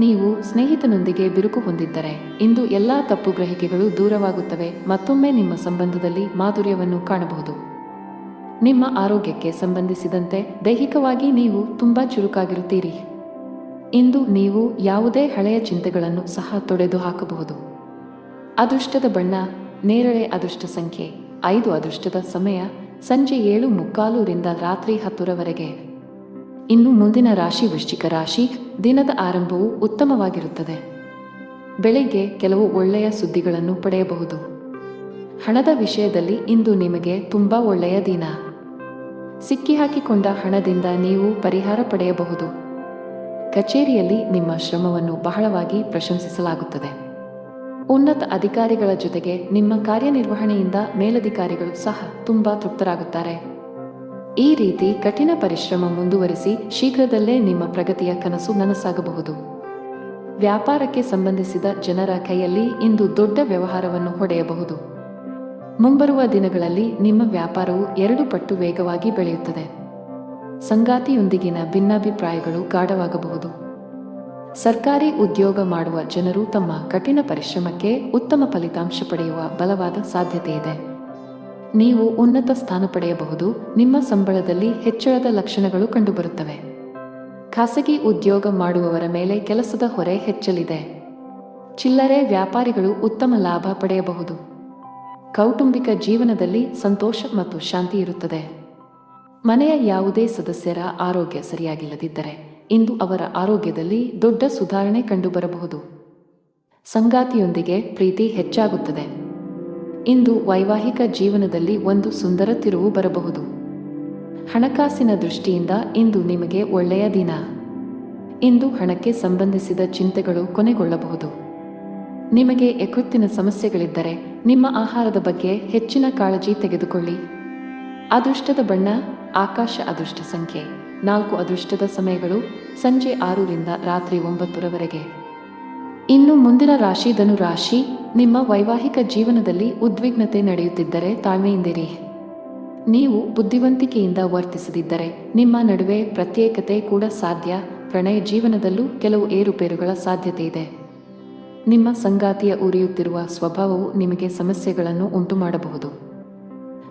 ನೀವು ಸ್ನೇಹಿತನೊಂದಿಗೆ ಬಿರುಕು ಹೊಂದಿದ್ದರೆ ಇಂದು ಎಲ್ಲಾ ತಪ್ಪು ಗ್ರಹಿಕೆಗಳು ದೂರವಾಗುತ್ತವೆ. ಮತ್ತೊಮ್ಮೆ ನಿಮ್ಮ ಸಂಬಂಧದಲ್ಲಿ ಮಾಧುರ್ಯವನ್ನು ಕಾಣಬಹುದು. ನಿಮ್ಮ ಆರೋಗ್ಯಕ್ಕೆ ಸಂಬಂಧಿಸಿದಂತೆ ದೈಹಿಕವಾಗಿ ನೀವು ತುಂಬಾ ಚುರುಕಾಗಿರುತ್ತೀರಿ. ಇಂದು ನೀವು ಯಾವುದೇ ಹಳೆಯ ಚಿಂತೆಗಳನ್ನು ಸಹ ತೊಡೆದುಹಾಕಬಹುದು. ಅದೃಷ್ಟದ ಬಣ್ಣ ನೇರಳೆ. ಅದೃಷ್ಟ ಸಂಖ್ಯೆ 5. ಅದೃಷ್ಟದ ಸಮಯ ಸಂಜೆ 7:45ರಿಂದ ರಾತ್ರಿ 10ರವರೆಗೆ. ಇನ್ನು ಮುಂದಿನ ರಾಶಿ ವೃಶ್ಚಿಕ ರಾಶಿ. ದಿನದ ಆರಂಭವು ಉತ್ತಮವಾಗಿರುತ್ತದೆ. ಬೆಳಿಗ್ಗೆ ಕೆಲವು ಒಳ್ಳೆಯ ಸುದ್ದಿಗಳನ್ನು ಪಡೆಯಬಹುದು. ಹಣದ ವಿಷಯದಲ್ಲಿ ಇಂದು ನಿಮಗೆ ತುಂಬಾ ಒಳ್ಳೆಯ ದಿನ. ಸಿಕ್ಕಿಹಾಕಿಕೊಂಡ ಹಣದಿಂದ ನೀವು ಪರಿಹಾರ ಪಡೆಯಬಹುದು. ಕಚೇರಿಯಲ್ಲಿ ನಿಮ್ಮ ಶ್ರಮವನ್ನು ಬಹಳವಾಗಿ ಪ್ರಶಂಸಿಸಲಾಗುತ್ತದೆ. ಉನ್ನತ ಅಧಿಕಾರಿಗಳ ಜೊತೆಗೆ ನಿಮ್ಮ ಕಾರ್ಯನಿರ್ವಹಣೆಯಿಂದ ಮೇಲಧಿಕಾರಿಗಳು ಸಹ ತುಂಬಾ ತೃಪ್ತರಾಗುತ್ತಾರೆ. ಈ ರೀತಿ ಕಠಿಣ ಪರಿಶ್ರಮ ಮುಂದುವರಿಸಿ ಶೀಘ್ರದಲ್ಲೇ ನಿಮ್ಮ ಪ್ರಗತಿಯ ಕನಸು ನನಸಾಗಬಹುದು. ವ್ಯಾಪಾರಕ್ಕೆ ಸಂಬಂಧಿಸಿದ ಜನರ ಕೈಯಲ್ಲಿ ಇಂದು ದೊಡ್ಡ ವ್ಯವಹಾರವನ್ನು ಹೊಡೆಯಬಹುದು. ಮುಂಬರುವ ದಿನಗಳಲ್ಲಿ ನಿಮ್ಮ ವ್ಯಾಪಾರವು 2 ಪಟ್ಟು ವೇಗವಾಗಿ ಬೆಳೆಯುತ್ತದೆ. ಸಂಗಾತಿಯೊಂದಿಗಿನ ಭಿನ್ನಾಭಿಪ್ರಾಯಗಳು ಗಾಢವಾಗಬಹುದು. ಸರ್ಕಾರಿ ಉದ್ಯೋಗ ಮಾಡುವ ಜನರು ತಮ್ಮ ಕಠಿಣ ಪರಿಶ್ರಮಕ್ಕೆ ಉತ್ತಮ ಫಲಿತಾಂಶ ಪಡೆಯುವ ಬಲವಾದ ಸಾಧ್ಯತೆಯಿದೆ. ನೀವು ಉನ್ನತ ಸ್ಥಾನ ಪಡೆಯಬಹುದು. ನಿಮ್ಮ ಸಂಬಳದಲ್ಲಿ ಹೆಚ್ಚಳದ ಲಕ್ಷಣಗಳು ಕಂಡುಬರುತ್ತವೆ. ಖಾಸಗಿ ಉದ್ಯೋಗ ಮಾಡುವವರ ಮೇಲೆ ಕೆಲಸದ ಹೊರೆ ಹೆಚ್ಚಲಿದೆ. ಚಿಲ್ಲರೆ ವ್ಯಾಪಾರಿಗಳು ಉತ್ತಮ ಲಾಭ ಪಡೆಯಬಹುದು. ಕೌಟುಂಬಿಕ ಜೀವನದಲ್ಲಿ ಸಂತೋಷ ಮತ್ತು ಶಾಂತಿ ಇರುತ್ತದೆ. ಮನೆಯ ಯಾವುದೇ ಸದಸ್ಯರ ಆರೋಗ್ಯ ಸರಿಯಾಗಿಲ್ಲದಿದ್ದರೆ ಇಂದು ಅವರ ಆರೋಗ್ಯದಲ್ಲಿ ದೊಡ್ಡ ಸುಧಾರಣೆ ಕಂಡುಬರಬಹುದು. ಸಂಗಾತಿಯೊಂದಿಗೆ ಪ್ರೀತಿ ಹೆಚ್ಚಾಗುತ್ತದೆ. ಇಂದು ವೈವಾಹಿಕ ಜೀವನದಲ್ಲಿ ಒಂದು ಸುಂದರ ತಿರುವು ಬರಬಹುದು. ಹಣಕಾಸಿನ ದೃಷ್ಟಿಯಿಂದ ಇಂದು ನಿಮಗೆ ಒಳ್ಳೆಯ ದಿನ. ಇಂದು ಹಣಕ್ಕೆ ಸಂಬಂಧಿಸಿದ ಚಿಂತೆಗಳು ಕೊನೆಗೊಳ್ಳಬಹುದು. ನಿಮಗೆ ಯಕೃತ್ತಿನ ಸಮಸ್ಯೆಗಳಿದ್ದರೆ ನಿಮ್ಮ ಆಹಾರದ ಬಗ್ಗೆ ಹೆಚ್ಚಿನ ಕಾಳಜಿ ತೆಗೆದುಕೊಳ್ಳಿ. ಅದೃಷ್ಟದ ಬಣ್ಣ ಆಕಾಶ. ಅದೃಷ್ಟ ಸಂಖ್ಯೆ 4. ಅದೃಷ್ಟದ ಸಮಯಗಳು ಸಂಜೆ 6 ರಿಂದ ರಾತ್ರಿ 9 ಇನ್ನು ಮುಂದಿನ ರಾಶಿ ಧನು ರಾಶಿ. ನಿಮ್ಮ ವೈವಾಹಿಕ ಜೀವನದಲ್ಲಿ ಉದ್ವಿಗ್ನತೆ ನಡೆಯುತ್ತಿದ್ದರೆ ತಾಳ್ಮೆಯಿಂದಿರಿ. ನೀವು ಬುದ್ಧಿವಂತಿಕೆಯಿಂದ ವರ್ತಿಸದಿದ್ದರೆ ನಿಮ್ಮ ನಡುವೆ ಪ್ರತ್ಯೇಕತೆ ಕೂಡ ಸಾಧ್ಯ. ಪ್ರಣಯ ಜೀವನದಲ್ಲೂ ಕೆಲವು ಏರುಪೇರುಗಳ ಸಾಧ್ಯತೆ ಇದೆ. ನಿಮ್ಮ ಸಂಗಾತಿಯ ಉರಿಯುತ್ತಿರುವ ಸ್ವಭಾವವು ನಿಮಗೆ ಸಮಸ್ಯೆಗಳನ್ನು ಉಂಟುಮಾಡಬಹುದು.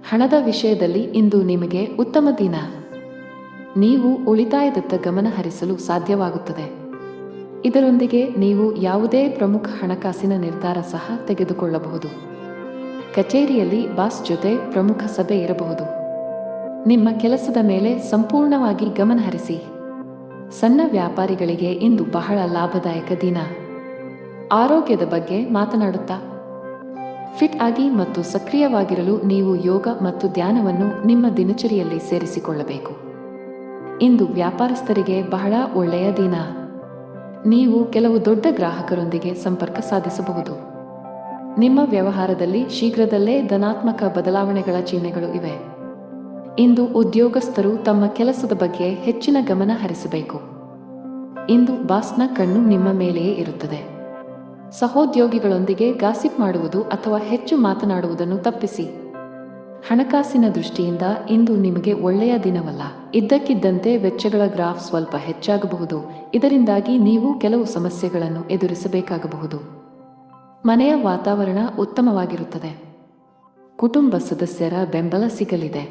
ಹಣದ ವಿಷಯದಲ್ಲಿ ಇಂದು ನಿಮಗೆ ಉತ್ತಮ ದಿನ. ನೀವು ಉಳಿತಾಯದತ್ತ ಗಮನ ಹರಿಸಲು ಸಾಧ್ಯವಾಗುತ್ತದೆ. ಇದರೊಂದಿಗೆ ನೀವು ಯಾವುದೇ ಪ್ರಮುಖ ಹಣಕಾಸಿನ ನಿರ್ಧಾರ ಸಹ ತೆಗೆದುಕೊಳ್ಳಬಹುದು. ಕಚೇರಿಯಲ್ಲಿ ಬಾಸ್ ಜೊತೆ ಪ್ರಮುಖ ಸಭೆ ಇರಬಹುದು. ನಿಮ್ಮ ಕೆಲಸದ ಮೇಲೆ ಸಂಪೂರ್ಣವಾಗಿ ಗಮನ ಹರಿಸಿ. ಸಣ್ಣ ವ್ಯಾಪಾರಿಗಳಿಗೆ ಇಂದು ಬಹಳ ಲಾಭದಾಯಕ ದಿನ. ಆರೋಗ್ಯದ ಬಗ್ಗೆ ಮಾತನಾಡುತ್ತಾ ಫಿಟ್ ಆಗಿ ಮತ್ತು ಸಕ್ರಿಯವಾಗಿರಲು ನೀವು ಯೋಗ ಮತ್ತು ಧ್ಯಾನವನ್ನು ನಿಮ್ಮ ದಿನಚರಿಯಲ್ಲಿ ಸೇರಿಸಿಕೊಳ್ಳಬೇಕು. ಇಂದು ವ್ಯಾಪಾರಸ್ಥರಿಗೆ ಬಹಳ ಒಳ್ಳೆಯ ದಿನ. ನೀವು ಕೆಲವು ದೊಡ್ಡ ಗ್ರಾಹಕರೊಂದಿಗೆ ಸಂಪರ್ಕ ಸಾಧಿಸಬಹುದು. ನಿಮ್ಮ ವ್ಯವಹಾರದಲ್ಲಿ ಶೀಘ್ರದಲ್ಲೇ ಧನಾತ್ಮಕ ಬದಲಾವಣೆಗಳ ಚಿಹ್ನೆಗಳು ಇವೆ. ಇಂದು ಉದ್ಯೋಗಸ್ಥರು ತಮ್ಮ ಕೆಲಸದ ಬಗ್ಗೆ ಹೆಚ್ಚಿನ ಗಮನ ಹರಿಸಬೇಕು. ಇಂದು ಬಾಸ್ನ ಕಣ್ಣು ನಿಮ್ಮ ಮೇಲೆಯೇ ಇರುತ್ತದೆ. ಸಹೋದ್ಯೋಗಿಗಳೊಂದಿಗೆ ಗಾಸಿಪ್ ಮಾಡುವುದು ಅಥವಾ ಹೆಚ್ಚು ಮಾತನಾಡುವುದನ್ನು ತಪ್ಪಿಸಿ. ಹಣಕಾಸಿನ ದೃಷ್ಟಿಯಿಂದ ಇಂದು ನಿಮಗೆ ಒಳ್ಳೆಯ ದಿನವಲ್ಲ. ಇದ್ದಕ್ಕಿದ್ದಂತೆ ವೆಚ್ಚಗಳ ಗ್ರಾಫ್ ಸ್ವಲ್ಪ ಹೆಚ್ಚಾಗಬಹುದು. ಇದರಿಂದಾಗಿ ನೀವು ಕೆಲವು ಸಮಸ್ಯೆಗಳನ್ನು ಎದುರಿಸಬೇಕಾಗಬಹುದು. ಮನೆಯ ವಾತಾವರಣ ಉತ್ತಮವಾಗಿರುತ್ತದೆ. ಕುಟುಂಬ ಸದಸ್ಯರ ಬೆಂಬಲ ಸಿಗಲಿದೆ.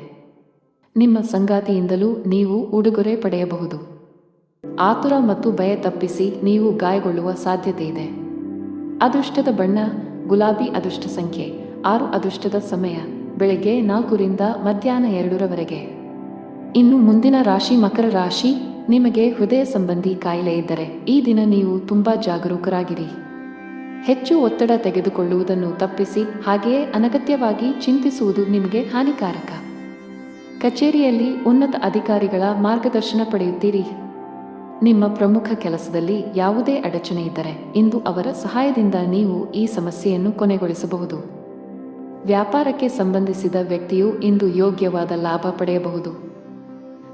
ನಿಮ್ಮ ಸಂಗಾತಿಯಿಂದಲೂ ನೀವು ಉಡುಗೊರೆ ಪಡೆಯಬಹುದು. ಆತುರ ಮತ್ತು ಭಯ ತಪ್ಪಿಸಿ, ನೀವು ಗಾಯಗೊಳ್ಳುವ ಸಾಧ್ಯತೆ ಇದೆ. ಅದೃಷ್ಟದ ಬಣ್ಣ ಗುಲಾಬಿ. ಅದೃಷ್ಟ ಸಂಖ್ಯೆ 6. ಅದೃಷ್ಟದ ಸಮಯ ಬೆಳಗ್ಗೆ 4 ರಿಂದ ಮಧ್ಯಾಹ್ನ 2 ಇನ್ನು ಮುಂದಿನ ರಾಶಿ ಮಕರ ರಾಶಿ. ನಿಮಗೆ ಹೃದಯ ಸಂಬಂಧಿ ಕಾಯಿಲೆ ಇದ್ದರೆ ಈ ದಿನ ನೀವು ತುಂಬಾ ಜಾಗರೂಕರಾಗಿರಿ. ಹೆಚ್ಚು ಒತ್ತಡ ತೆಗೆದುಕೊಳ್ಳುವುದನ್ನು ತಪ್ಪಿಸಿ. ಹಾಗೆಯೇ ಅನಗತ್ಯವಾಗಿ ಚಿಂತಿಸುವುದು ನಿಮಗೆ ಹಾನಿಕಾರಕ. ಕಚೇರಿಯಲ್ಲಿ ಉನ್ನತ ಅಧಿಕಾರಿಗಳ ಮಾರ್ಗದರ್ಶನ ಪಡೆಯುತ್ತೀರಿ. ನಿಮ್ಮ ಪ್ರಮುಖ ಕೆಲಸದಲ್ಲಿ ಯಾವುದೇ ಅಡಚಣೆ ಇದ್ದರೆ ಇಂದು ಅವರ ಸಹಾಯದಿಂದ ನೀವು ಈ ಸಮಸ್ಯೆಯನ್ನು ಕೊನೆಗೊಳಿಸಬಹುದು. ವ್ಯಾಪಾರಕ್ಕೆ ಸಂಬಂಧಿಸಿದ ವ್ಯಕ್ತಿಯು ಇಂದು ಯೋಗ್ಯವಾದ ಲಾಭ ಪಡೆಯಬಹುದು.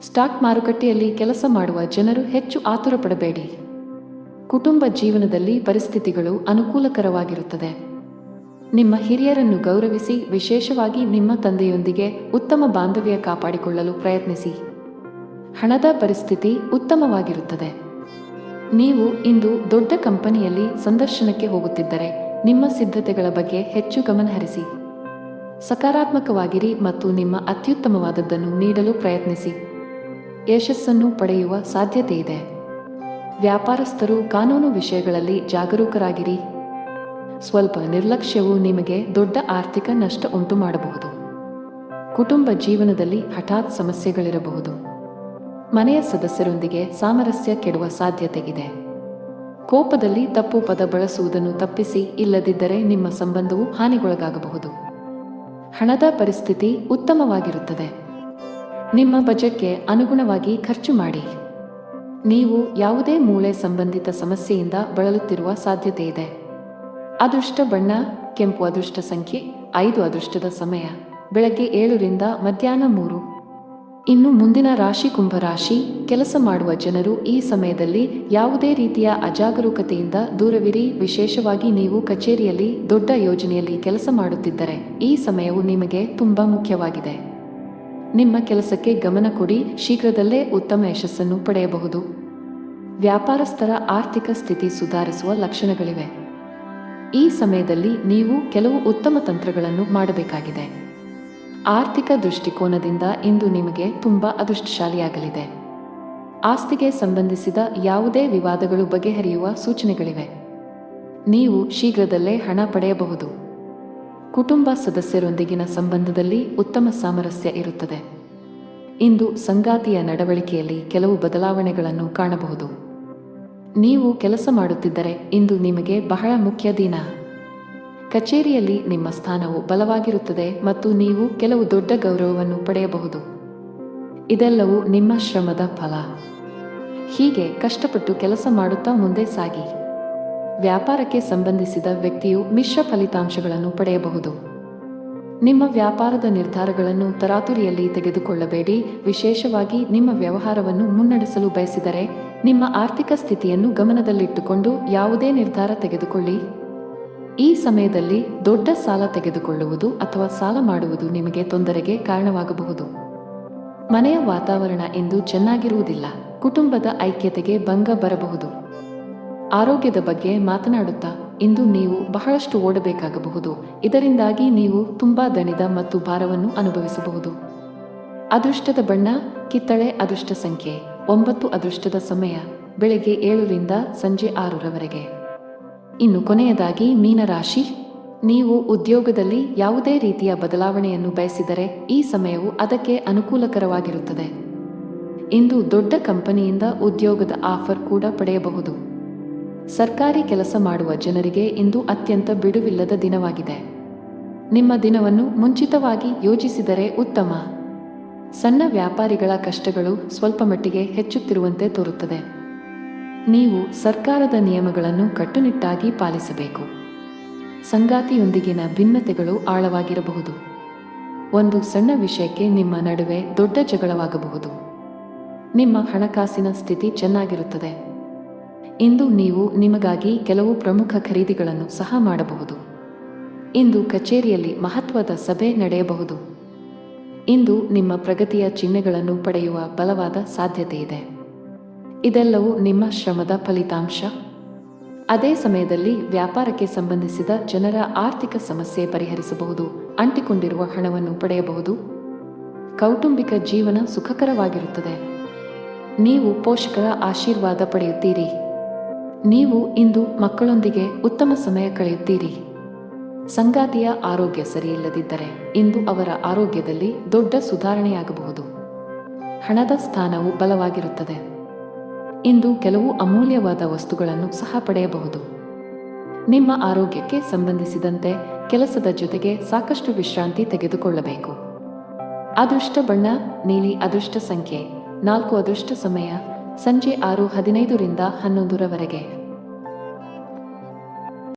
ಸ್ಟಾಕ್ ಮಾರುಕಟ್ಟೆಯಲ್ಲಿ ಕೆಲಸ ಮಾಡುವ ಜನರು ಹೆಚ್ಚು ಆತುರ ಪಡಬೇಡಿ. ಕುಟುಂಬ ಜೀವನದಲ್ಲಿ ಪರಿಸ್ಥಿತಿಗಳು ಅನುಕೂಲಕರವಾಗಿರುತ್ತದೆ. ನಿಮ್ಮ ಹಿರಿಯರನ್ನು ಗೌರವಿಸಿ. ವಿಶೇಷವಾಗಿ ನಿಮ್ಮ ತಂದೆಯೊಂದಿಗೆ ಉತ್ತಮ ಬಾಂಧವ್ಯ ಕಾಪಾಡಿಕೊಳ್ಳಲು ಪ್ರಯತ್ನಿಸಿ. ಹಣದ ಪರಿಸ್ಥಿತಿ ಉತ್ತಮವಾಗಿರುತ್ತದೆ. ನೀವು ಇಂದು ದೊಡ್ಡ ಕಂಪನಿಯಲ್ಲಿ ಸಂದರ್ಶನಕ್ಕೆ ಹೋಗುತ್ತಿದ್ದರೆ ನಿಮ್ಮ ಸಿದ್ಧತೆಗಳ ಬಗ್ಗೆ ಹೆಚ್ಚು ಗಮನಹರಿಸಿ. ಸಕಾರಾತ್ಮಕವಾಗಿರಿ ಮತ್ತು ನಿಮ್ಮ ಅತ್ಯುತ್ತಮವಾದದ್ದನ್ನು ನೀಡಲು ಪ್ರಯತ್ನಿಸಿ. ಯಶಸ್ಸನ್ನು ಪಡೆಯುವ ಸಾಧ್ಯತೆ ಇದೆ. ವ್ಯಾಪಾರಸ್ಥರು ಕಾನೂನು ವಿಷಯಗಳಲ್ಲಿ ಜಾಗರೂಕರಾಗಿರಿ. ಸ್ವಲ್ಪ ನಿರ್ಲಕ್ಷ್ಯವು ನಿಮಗೆ ದೊಡ್ಡ ಆರ್ಥಿಕ ನಷ್ಟ ಉಂಟು ಮಾಡಬಹುದು. ಕುಟುಂಬ ಜೀವನದಲ್ಲಿ ಹಠಾತ್ ಸಮಸ್ಯೆಗಳಿರಬಹುದು. ಮನೆಯ ಸದಸ್ಯರೊಂದಿಗೆ ಸಾಮರಸ್ಯ ಕೆಡುವ ಸಾಧ್ಯತೆ ಇದೆ. ಕೋಪದಲ್ಲಿ ತಪ್ಪು ಪದ ಬಳಸುವುದನ್ನು ತಪ್ಪಿಸಿ. ಇಲ್ಲದಿದ್ದರೆ ನಿಮ್ಮ ಸಂಬಂಧವು ಹಾನಿಗೊಳಗಾಗಬಹುದು. ಹಣದ ಪರಿಸ್ಥಿತಿ ಉತ್ತಮವಾಗಿರುತ್ತದೆ. ನಿಮ್ಮ ಬಜೆಟ್ಗೆ ಅನುಗುಣವಾಗಿ ಖರ್ಚು ಮಾಡಿ. ನೀವು ಯಾವುದೇ ಮೂಳೆ ಸಂಬಂಧಿತ ಸಮಸ್ಯೆಯಿಂದ ಬಳಲುತ್ತಿರುವ ಸಾಧ್ಯತೆ ಇದೆ. ಅದೃಷ್ಟ ಬಣ್ಣ ಕೆಂಪು. ಅದೃಷ್ಟ ಸಂಖ್ಯೆ 5. ಅದೃಷ್ಟದ ಸಮಯ ಬೆಳಗ್ಗೆ 7 ರಿಂದ ಮಧ್ಯಾಹ್ನ 3. ಇನ್ನು ಮುಂದಿನ ರಾಶಿ ಕುಂಭರಾಶಿ. ಕೆಲಸ ಮಾಡುವ ಜನರು ಈ ಸಮಯದಲ್ಲಿ ಯಾವುದೇ ರೀತಿಯ ಅಜಾಗರೂಕತೆಯಿಂದ ದೂರವಿರಿ. ವಿಶೇಷವಾಗಿ ನೀವು ಕಚೇರಿಯಲ್ಲಿ ದೊಡ್ಡ ಯೋಜನೆಯಲ್ಲಿ ಕೆಲಸ ಮಾಡುತ್ತಿದ್ದರೆ ಈ ಸಮಯವು ನಿಮಗೆ ತುಂಬಾ ಮುಖ್ಯವಾಗಿದೆ. ನಿಮ್ಮ ಕೆಲಸಕ್ಕೆ ಗಮನ ಕೊಡಿ. ಶೀಘ್ರದಲ್ಲೇ ಉತ್ತಮ ಯಶಸ್ಸನ್ನು ಪಡೆಯಬಹುದು. ವ್ಯಾಪಾರಸ್ಥರ ಆರ್ಥಿಕ ಸ್ಥಿತಿ ಸುಧಾರಿಸುವ ಲಕ್ಷಣಗಳಿವೆ. ಈ ಸಮಯದಲ್ಲಿ ನೀವು ಕೆಲವು ಉತ್ತಮ ತಂತ್ರಗಳನ್ನು ಮಾಡಬೇಕಾಗಿದೆ. ಆರ್ಥಿಕ ದೃಷ್ಟಿಕೋನದಿಂದ ಇಂದು ನಿಮಗೆ ತುಂಬಾ ಅದೃಷ್ಟಶಾಲಿಯಾಗಲಿದೆ. ಆಸ್ತಿಗೆ ಸಂಬಂಧಿಸಿದ ಯಾವುದೇ ವಿವಾದಗಳು ಬಗೆಹರಿಯುವ ಸೂಚನೆಗಳಿವೆ. ನೀವು ಶೀಘ್ರದಲ್ಲೇ ಹಣ ಪಡೆಯಬಹುದು. ಕುಟುಂಬ ಸದಸ್ಯರೊಂದಿಗಿನ ಸಂಬಂಧದಲ್ಲಿ ಉತ್ತಮ ಸಾಮರಸ್ಯ ಇರುತ್ತದೆ. ಇಂದು ಸಂಗಾತಿಯ ನಡವಳಿಕೆಯಲ್ಲಿ ಕೆಲವು ಬದಲಾವಣೆಗಳನ್ನು ಕಾಣಬಹುದು. ನೀವು ಕೆಲಸ ಮಾಡುತ್ತಿದ್ದರೆ ಇಂದು ನಿಮಗೆ ಬಹಳ ಮುಖ್ಯ ದಿನ. ಕಚೇರಿಯಲ್ಲಿ ನಿಮ್ಮ ಸ್ಥಾನವು ಬಲವಾಗಿರುತ್ತದೆ ಮತ್ತು ನೀವು ಕೆಲವು ದೊಡ್ಡ ಗೌರವವನ್ನು ಪಡೆಯಬಹುದು. ಇದೆಲ್ಲವೂ ನಿಮ್ಮ ಶ್ರಮದ ಫಲ. ಹೀಗೆ ಕಷ್ಟಪಟ್ಟು ಕೆಲಸ ಮಾಡುತ್ತಾ ಮುಂದೆ ಸಾಗಿ. ವ್ಯಾಪಾರಕ್ಕೆ ಸಂಬಂಧಿಸಿದ ವ್ಯಕ್ತಿಯು ಮಿಶ್ರ ಫಲಿತಾಂಶಗಳನ್ನು ಪಡೆಯಬಹುದು. ನಿಮ್ಮ ವ್ಯಾಪಾರದ ನಿರ್ಧಾರಗಳನ್ನು ತರಾತುರಿಯಲ್ಲಿ ತೆಗೆದುಕೊಳ್ಳಬೇಡಿ. ವಿಶೇಷವಾಗಿ ನಿಮ್ಮ ವ್ಯವಹಾರವನ್ನು ಮುನ್ನಡೆಸಲು ಬಯಸಿದರೆ ನಿಮ್ಮ ಆರ್ಥಿಕ ಸ್ಥಿತಿಯನ್ನು ಗಮನದಲ್ಲಿಟ್ಟುಕೊಂಡು ಯಾವುದೇ ನಿರ್ಧಾರ ತೆಗೆದುಕೊಳ್ಳಿ. ಈ ಸಮಯದಲ್ಲಿ ದೊಡ್ಡ ಸಾಲ ತೆಗೆದುಕೊಳ್ಳುವುದು ಅಥವಾ ಸಾಲ ಮಾಡುವುದು ನಿಮಗೆ ತೊಂದರೆಗೆ ಕಾರಣವಾಗಬಹುದು. ಮನೆಯ ವಾತಾವರಣ ಇಂದು ಚೆನ್ನಾಗಿರುವುದಿಲ್ಲ. ಕುಟುಂಬದ ಐಕ್ಯತೆಗೆ ಭಂಗ ಬರಬಹುದು. ಆರೋಗ್ಯದ ಬಗ್ಗೆ ಮಾತನಾಡುತ್ತಾ ಇಂದು ನೀವು ಬಹಳಷ್ಟು ಓಡಬೇಕಾಗಬಹುದು. ಇದರಿಂದಾಗಿ ನೀವು ತುಂಬಾ ದಣಿದ ಮತ್ತು ಭಾರವನ್ನು ಅನುಭವಿಸಬಹುದು. ಅದೃಷ್ಟದ ಬಣ್ಣ ಕಿತ್ತಳೆ. ಅದೃಷ್ಟ ಸಂಖ್ಯೆ 9. ಅದೃಷ್ಟದ ಸಮಯ ಬೆಳಗ್ಗೆ 7 ರಿಂದ ಸಂಜೆ 6 ರವರೆಗೆ. ಇನ್ನು ಕೊನೆಯದಾಗಿ ಮೀನರಾಶಿ. ನೀವು ಉದ್ಯೋಗದಲ್ಲಿ ಯಾವುದೇ ರೀತಿಯ ಬದಲಾವಣೆಯನ್ನು ಬಯಸಿದರೆ ಈ ಸಮಯವು ಅದಕ್ಕೆ ಅನುಕೂಲಕರವಾಗಿರುತ್ತದೆ. ಇಂದು ದೊಡ್ಡ ಕಂಪನಿಯಿಂದ ಉದ್ಯೋಗದ ಆಫರ್ ಕೂಡ ಪಡೆಯಬಹುದು. ಸರ್ಕಾರಿ ಕೆಲಸ ಮಾಡುವ ಜನರಿಗೆ ಇಂದು ಅತ್ಯಂತ ಬಿಡುವಿಲ್ಲದ ದಿನವಾಗಿದೆ. ನಿಮ್ಮ ದಿನವನ್ನು ಮುಂಚಿತವಾಗಿ ಯೋಜಿಸಿದರೆ ಉತ್ತಮ. ಸಣ್ಣ ವ್ಯಾಪಾರಿಗಳ ಕಷ್ಟಗಳು ಸ್ವಲ್ಪ ಮಟ್ಟಿಗೆ ಹೆಚ್ಚುತ್ತಿರುವಂತೆ ತೋರುತ್ತದೆ. ನೀವು ಸರ್ಕಾರದ ನಿಯಮಗಳನ್ನು ಕಟ್ಟುನಿಟ್ಟಾಗಿ ಪಾಲಿಸಬೇಕು. ಸಂಗಾತಿಯೊಂದಿಗಿನ ಭಿನ್ನತೆಗಳು ಆಳವಾಗಿರಬಹುದು. ಒಂದು ಸಣ್ಣ ವಿಷಯಕ್ಕೆ ನಿಮ್ಮ ನಡುವೆ ದೊಡ್ಡ ಜಗಳವಾಗಬಹುದು. ನಿಮ್ಮ ಹಣಕಾಸಿನ ಸ್ಥಿತಿ ಚೆನ್ನಾಗಿರುತ್ತದೆ. ಇಂದು ನೀವು ನಿಮಗಾಗಿ ಕೆಲವು ಪ್ರಮುಖ ಖರೀದಿಗಳನ್ನು ಸಹ ಮಾಡಬಹುದು. ಇಂದು ಕಚೇರಿಯಲ್ಲಿ ಮಹತ್ವದ ಸಭೆ ನಡೆಯಬಹುದು. ಇಂದು ನಿಮ್ಮ ಪ್ರಗತಿಯ ಚಿಹ್ನೆಗಳನ್ನು ಪಡೆಯುವ ಬಲವಾದ ಸಾಧ್ಯತೆಯಿದೆ. ಇದೆಲ್ಲವೂ ನಿಮ್ಮ ಶ್ರಮದ ಫಲಿತಾಂಶ. ಅದೇ ಸಮಯದಲ್ಲಿ ವ್ಯಾಪಾರಕ್ಕೆ ಸಂಬಂಧಿಸಿದ ಜನರ ಆರ್ಥಿಕ ಸಮಸ್ಯೆ ಪರಿಹರಿಸಬಹುದು. ಅಂಟಿಕೊಂಡಿರುವ ಹಣವನ್ನು ಪಡೆಯಬಹುದು. ಕೌಟುಂಬಿಕ ಜೀವನ ಸುಖಕರವಾಗಿರುತ್ತದೆ. ನೀವು ಪೋಷಕರ ಆಶೀರ್ವಾದ ಪಡೆಯುತ್ತೀರಿ. ನೀವು ಇಂದು ಮಕ್ಕಳೊಂದಿಗೆ ಉತ್ತಮ ಸಮಯ ಕಳೆಯುತ್ತೀರಿ. ಸಂಗಾತಿಯ ಆರೋಗ್ಯ ಸರಿಯಿಲ್ಲದಿದ್ದರೆ ಇಂದು ಅವರ ಆರೋಗ್ಯದಲ್ಲಿ ದೊಡ್ಡ ಸುಧಾರಣೆಯಾಗಬಹುದು. ಹಣದ ಸ್ಥಾನವು ಬಲವಾಗಿರುತ್ತದೆ. ಇಂದು ಕೆಲವು ಅಮೂಲ್ಯವಾದ ವಸ್ತುಗಳನ್ನು ಸಹ ಪಡೆಯಬಹುದು. ನಿಮ್ಮ ಆರೋಗ್ಯಕ್ಕೆ ಸಂಬಂಧಿಸಿದಂತೆ ಕೆಲಸದ ಜೊತೆಗೆ ಸಾಕಷ್ಟು ವಿಶ್ರಾಂತಿ ತೆಗೆದುಕೊಳ್ಳಬೇಕು. ಅದೃಷ್ಟ ಬಣ್ಣ ನೀಲಿ. ಅದೃಷ್ಟ ಸಂಖ್ಯೆ 4. ಅದೃಷ್ಟ ಸಮಯ ಸಂಜೆ 6:15 ರಿಂದ 11 ರವರೆಗೆ.